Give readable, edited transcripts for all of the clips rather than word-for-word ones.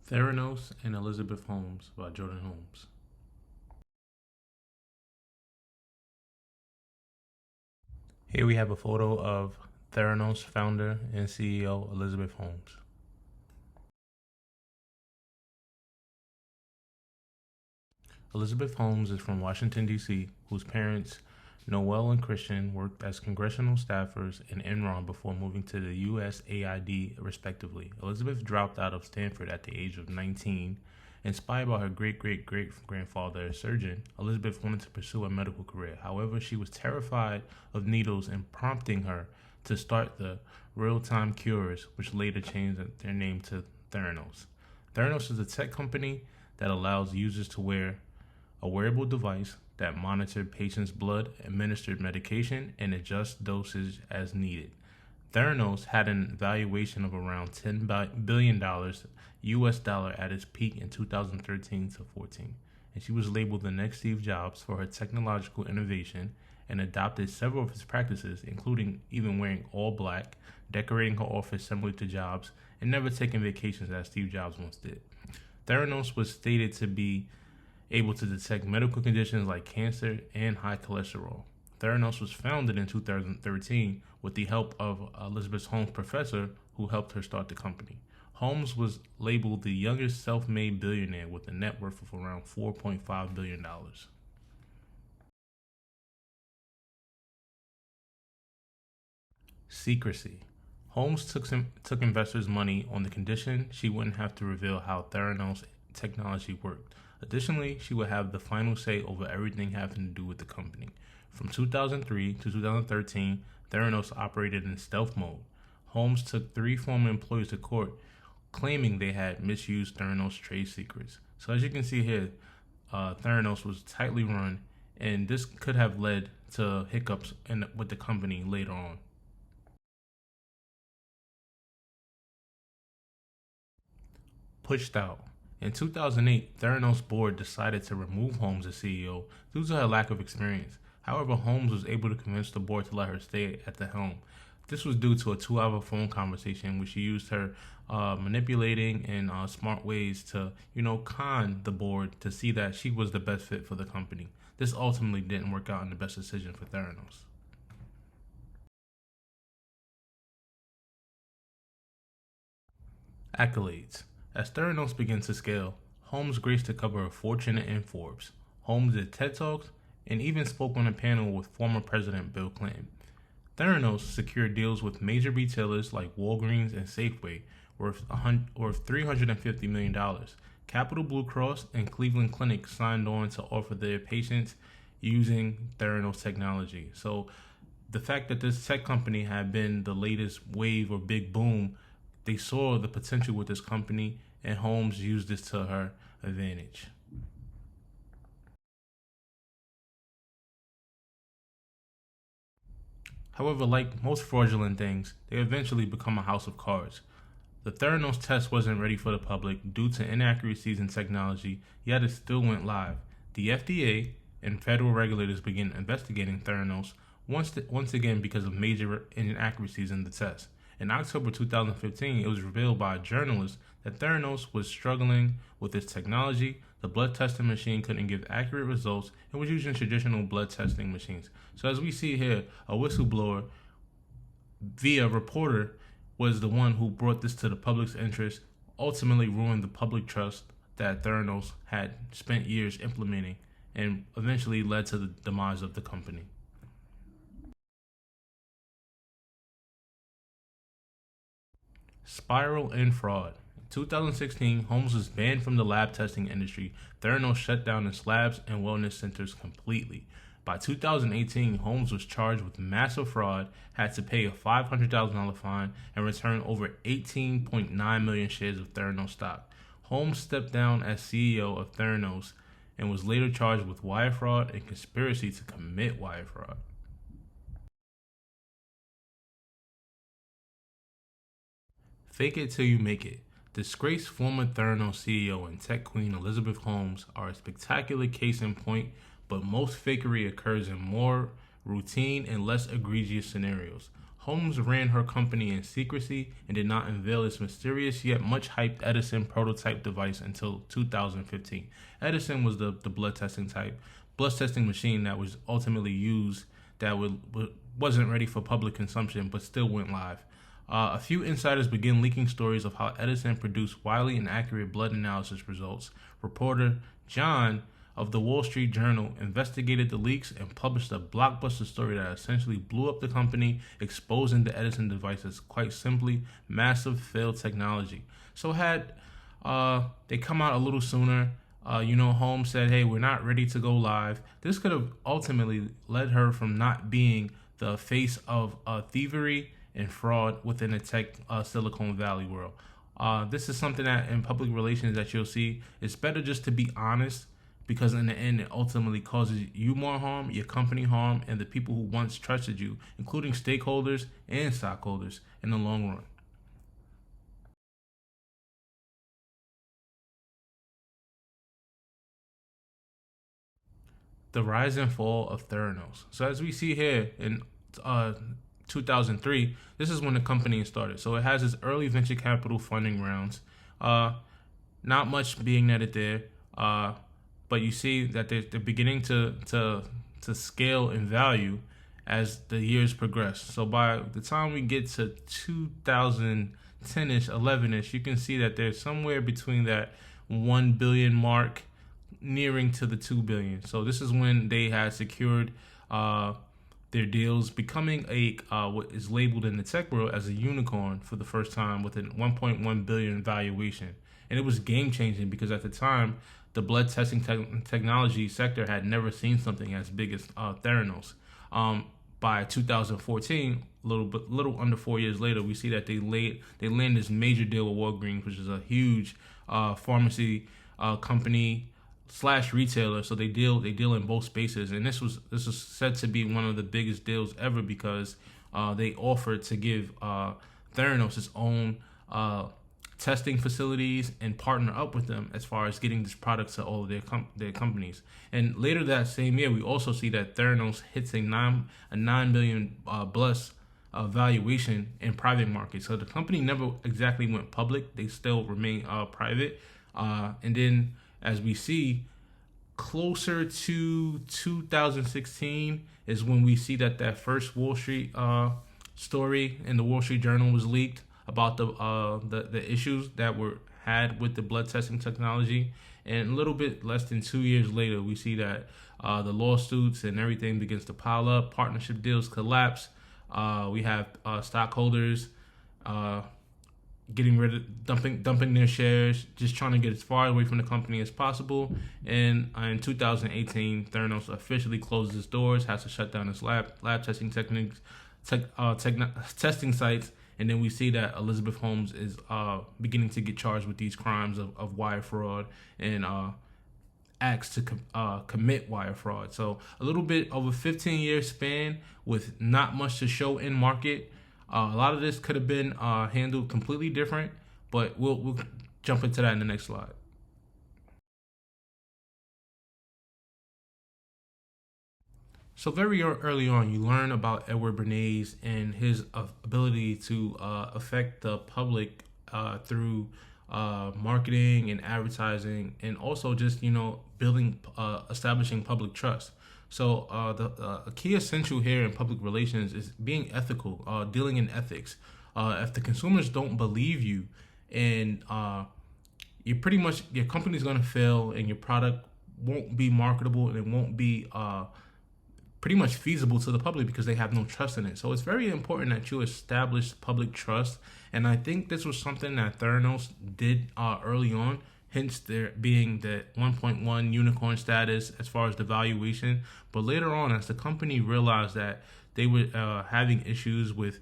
Theranos and Elizabeth Holmes by Jordan Holmes. Here we have a photo of Theranos founder and CEO Elizabeth Holmes. Elizabeth Holmes is from Washington, D.C., whose parents, Noel and Christian, worked as congressional staffers in Enron before moving to the USAID, respectively. Elizabeth dropped out of Stanford at the age of 19. Inspired by her great-great-great-grandfather, a surgeon, Elizabeth wanted to pursue a medical career. However, she was terrified of needles and prompting her to start the Real-Time Cures, which later changed their name to Theranos. Theranos is a tech company that allows users to wear a wearable device that monitors patients' blood, administered medication, and adjusts dosage as needed. Theranos had an valuation of around $10 billion US dollar at its peak in 2013 to 14, and she was labeled the next Steve Jobs for her technological innovation and adopted several of his practices, including even wearing all black, decorating her office similar to Jobs, and never taking vacations as Steve Jobs once did. Theranos was stated to be able to detect medical conditions like cancer and high cholesterol. Theranos was founded in 2013 with the help of Elizabeth Holmes' professor who helped her start the company. Holmes was labeled the youngest self-made billionaire with a net worth of around $4.5 billion. Secrecy. Holmes took investors' money on the condition she wouldn't have to reveal how Theranos technology worked. Additionally, she would have the final say over everything having to do with the company. From 2003 to 2013, Theranos operated in stealth mode. Holmes took 3 former employees to court, claiming they had misused Theranos trade secrets. So as you can see here, Theranos was tightly run, and this could have led to hiccups with the company later on. Pushed out. In 2008, Theranos' board decided to remove Holmes as CEO due to her lack of experience. However, Holmes was able to convince the board to let her stay at the helm. This was due to a 2-hour phone conversation which she used her manipulating and smart ways to, con the board to see that she was the best fit for the company. This ultimately didn't work out in the best decision for Theranos. Accolades. As Theranos began to scale, Holmes graced the cover of Fortune and Forbes. Holmes did TED Talks and even spoke on a panel with former President Bill Clinton. Theranos secured deals with major retailers like Walgreens and Safeway worth $350 million. Capital Blue Cross and Cleveland Clinic signed on to offer their patients using Theranos technology. So the fact that this tech company had been the latest wave or big boom, they saw the potential with this company, and Holmes used this to her advantage. However, like most fraudulent things, they eventually become a house of cards. The Theranos test wasn't ready for the public due to inaccuracies in technology, yet it still went live. The FDA and federal regulators began investigating Theranos once again because of major inaccuracies in the test. In October 2015, it was revealed by a journalist that Theranos was struggling with its technology. The blood testing machine couldn't give accurate results and was using traditional blood testing machines. So as we see here, a whistleblower via reporter was the one who brought this to the public's interest, ultimately ruined the public trust that Theranos had spent years implementing, and eventually led to the demise of the company. Spiral and fraud. In 2016, Holmes was banned from the lab testing industry. Theranos shut down its labs and wellness centers completely. By 2018, Holmes was charged with massive fraud, had to pay a $500,000 fine, and return over 18.9 million shares of Theranos stock. Holmes stepped down as CEO of Theranos and was later charged with wire fraud and conspiracy to commit wire fraud. Fake it till you make it. Disgraced former Theranos CEO and tech queen Elizabeth Holmes are a spectacular case in point, but most fakery occurs in more routine and less egregious scenarios. Holmes ran her company in secrecy and did not unveil its mysterious yet much hyped Edison prototype device until 2015. Edison was the blood testing machine that was ultimately used that wasn't ready for public consumption but still went live. A few insiders began leaking stories of how Edison produced wildly inaccurate blood analysis results. Reporter John of the Wall Street Journal investigated the leaks and published a blockbuster story that essentially blew up the company, exposing the Edison device as quite simply massive failed technology. So had they come out a little sooner, Holmes said, hey, we're not ready to go live. This could have ultimately led her from not being the face of thievery and fraud within the tech Silicon Valley world. This is something that in public relations that you'll see. It's better just to be honest, because in the end, it ultimately causes you more harm, your company harm, and the people who once trusted you, including stakeholders and stockholders, in the long run. The rise and fall of Theranos. So as we see here in 2003, this is when the company started. So it has its early venture capital funding rounds. Not much being netted there. But you see that they're beginning to scale in value as the years progress. So by the time we get to 2010-ish, 11-ish, you can see that they're somewhere between that 1 billion mark, nearing to the 2 billion. So this is when they had secured their deals, becoming what is labeled in the tech world as a unicorn for the first time with a 1.1 billion valuation. And it was game changing because at the time, the blood testing technology sector had never seen something as big as Theranos. By 2014, little under 4 years later, we see that they land this major deal with Walgreens, which is a huge pharmacy company / retailer. So they deal in both spaces, and this was said to be one of the biggest deals ever because they offered to give Theranos its own testing facilities and partner up with them as far as getting this product to all of their companies. And later that same year, we also see that Theranos hits a 9 billion plus valuation in private markets. So the company never exactly went public; they still remain private. And then, as we see, closer to 2016 is when we see that first Wall Street story in the Wall Street Journal was leaked about the issues that were had with the blood testing technology. And a little bit less than 2 years later, we see that the lawsuits and everything begins to pile up. Partnership deals collapse. We have stockholders getting rid of dumping their shares, just trying to get as far away from the company as possible. And in 2018, Theranos officially closes its doors, has to shut down its lab testing testing sites. And then we see that Elizabeth Holmes is beginning to get charged with these crimes of wire fraud and acts to commit wire fraud. So a little bit of a 15-year span with not much to show in market. A lot of this could have been handled completely different, but we'll jump into that in the next slide. So very early on, you learn about Edward Bernays and his ability to affect the public through marketing and advertising, and also just establishing public trust. So a key essential here in public relations is being ethical, dealing in ethics. If the consumers don't believe you, and your company's going to fail, and your product won't be marketable, and it won't be pretty much feasible to the public because they have no trust in it. So it's very important that you establish public trust. And I think this was something that Theranos did early on, hence there being the 1.1 unicorn status as far as the valuation. But later on, as the company realized that they were having issues with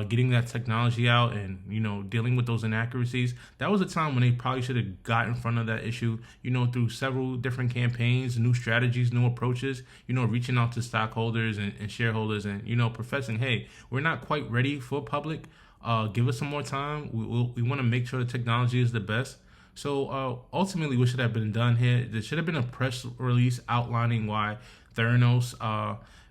getting that technology out and, dealing with those inaccuracies, that was a time when they probably should have got in front of that issue, through several different campaigns, new strategies, new approaches, reaching out to stockholders and shareholders and, professing, hey, we're not quite ready for public. Give us some more time. We want to make sure the technology is the best. So ultimately, what should have been done here? There should have been a press release outlining why Theranos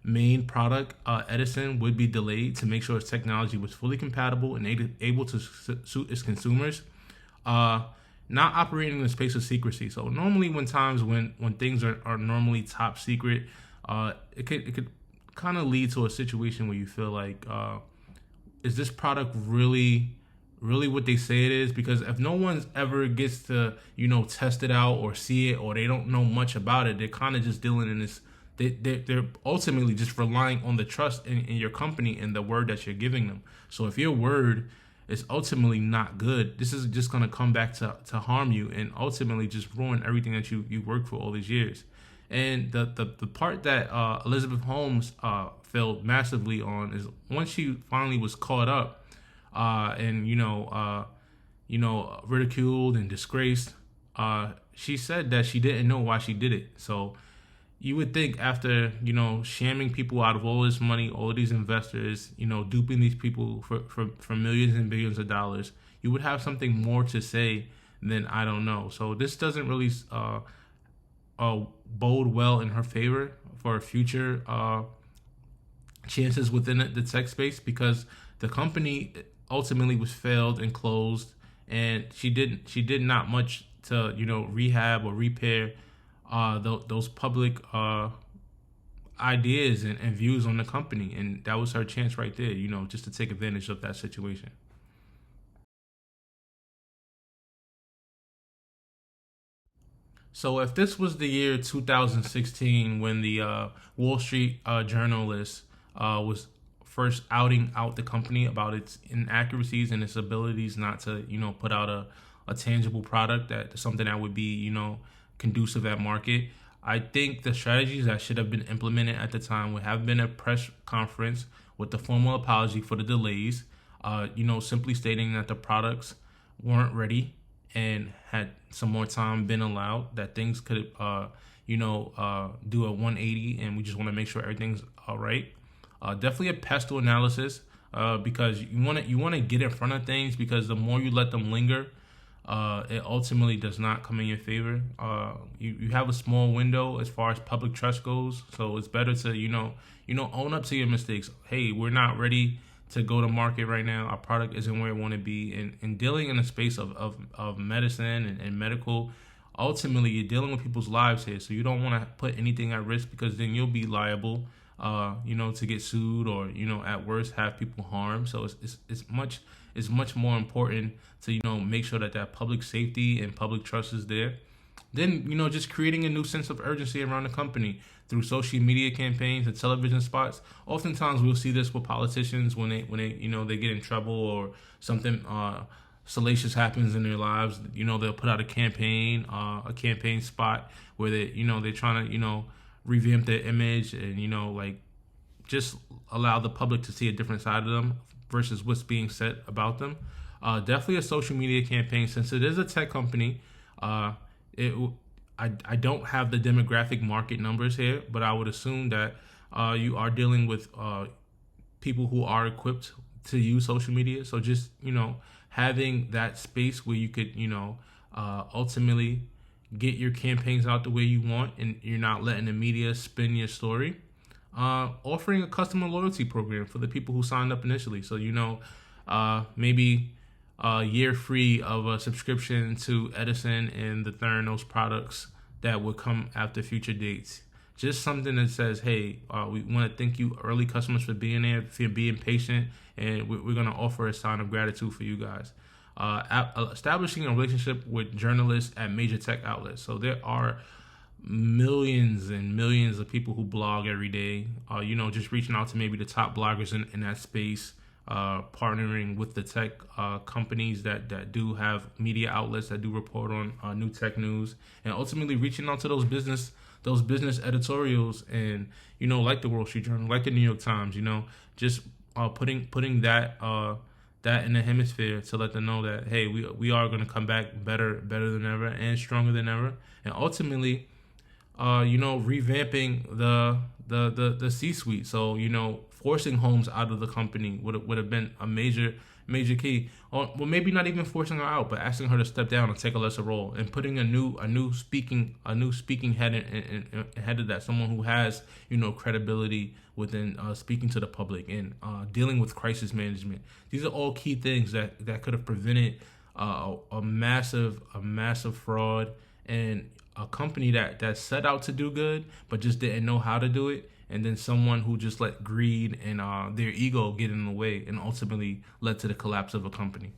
main product, Edison, would be delayed to make sure its technology was fully compatible and able to suit its consumers. Uh, Not operating in the space of secrecy. So normally, when things are normally top secret, it could kind of lead to a situation where you feel like, is this product really what they say it is? Because if no one's ever gets to test it out or see it, or they don't know much about it, they're kind of just dealing in this. They're ultimately just relying on the trust in your company and the word that you're giving them. So if your word is ultimately not good, this is just going to come back to harm you and ultimately just ruin everything that you worked for all these years. And the part that Elizabeth Holmes failed massively on is once she finally was caught up and ridiculed and disgraced, she said that she didn't know why she did it. So you would think after shamming people out of all this money, all of these investors, duping these people for millions and billions of dollars, you would have something more to say than I don't know. So this doesn't really bode well in her favor for future chances within the tech space, because the company ultimately was failed and closed, and she did not much to rehab or repair those public ideas and views on the company, and that was her chance right there, just to take advantage of that situation. So if this was the year 2016 when the Wall Street journalist was first outing out the company about its inaccuracies and its abilities not to, put out a tangible product, that something that would be, conducive at market, I think the strategies that should have been implemented at the time would have been a press conference with the formal apology for the delays, simply stating that the products weren't ready, and had some more time been allowed, that things could, do a 180, and we just want to make sure everything's all right. Definitely a pestle analysis, because you want to get in front of things, because the more you let them linger, it ultimately does not come in your favor. You have a small window as far as public trust goes, so it's better to own up to your mistakes. Hey, we're not ready to go to market right now. Our product isn't where it want to be, and dealing in the space of medicine and medical. Ultimately, you're dealing with people's lives here, so you don't want to put anything at risk, because then you'll be liable, to get sued, or at worst have people harmed. So it's much more important to make sure that public safety and public trust is there. Then just creating a new sense of urgency around the company through social media campaigns and television spots. Oftentimes we'll see this with politicians when they get in trouble, or something salacious happens in their lives. They'll put out a campaign spot where they're trying to revamp their image, and just allow the public to see a different side of them versus what's being said about them. Definitely a social media campaign, since it is a tech company. I don't have the demographic market numbers here, but I would assume that you are dealing with people who are equipped to use social media. So just having that space where you could ultimately get your campaigns out the way you want, and you're not letting the media spin your story. Offering a customer loyalty program for the people who signed up initially. So, maybe a year free of a subscription to Edison and the Theranos products that would come after future dates. Just something that says, hey, we want to thank you early customers for being there, for being patient, and we're going to offer a sign of gratitude for you guys. Establishing a relationship with journalists at major tech outlets. So there are millions and millions of people who blog every day, just reaching out to maybe the top bloggers in that space, partnering with the tech companies that do have media outlets that do report on new tech news, and ultimately reaching out to those business editorials, and like the Wall Street Journal, like the New York Times, just putting that in the hemisphere to let them know that, hey, we are going to come back better than ever and stronger than ever, and ultimately revamping the C-suite. So forcing Holmes out of the company would have been a major major key. Or well, maybe not even forcing her out, but asking her to step down and take a lesser role, and putting a new speaking head in head of that, someone who has credibility within speaking to the public and dealing with crisis management. These are all key things that could have prevented a massive fraud, and a company that set out to do good but just didn't know how to do it, and then someone who just let greed and their ego get in the way and ultimately led to the collapse of a company.